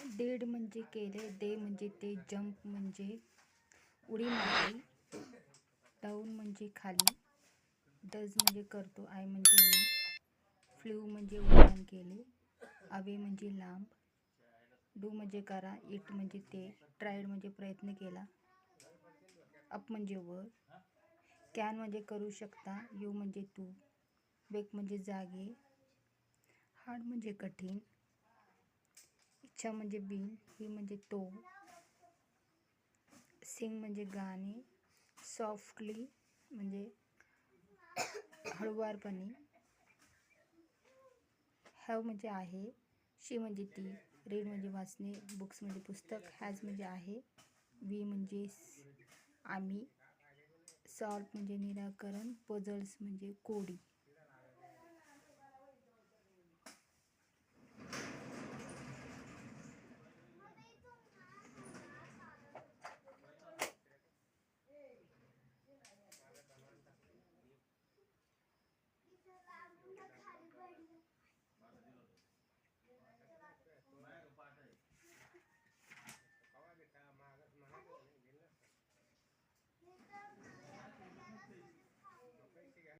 Dead म्हणजे केले, दे म्हणजे ते, जंप म्हणजे उडी मारली, डाऊन म्हणजे खाली, डज म्हणजे करतो, आय म्हणजे मी, फ्ल्यू म्हणजे उड्डाण केले, अवे म्हणजे लांब, डू म्हणजे करा, इट म्हणजे ते, ट्रायड म्हणजे प्रयत्न केला, अप म्हणजे वर, कॅन म्हणजे करू शकता, यू म्हणजे तू, वेक म्हणजे जागे, हार्ड म्हणजे कठीण, इच्छा म्हणजे बिन, ही म्हणजे तो, सिंग म्हणजे गाणे, सॉफ्टली म्हणजे हळुवारपणे, हॅव म्हणजे आहे, शी म्हणजे ती, रीड म्हणजे वाचणे, बुक्स म्हणजे पुस्तक, हॅज म्हणजे आहे, वी म्हणजे आम्ही, सॉल्व म्हणजे निराकरण, पझल्स म्हणजे कोडी.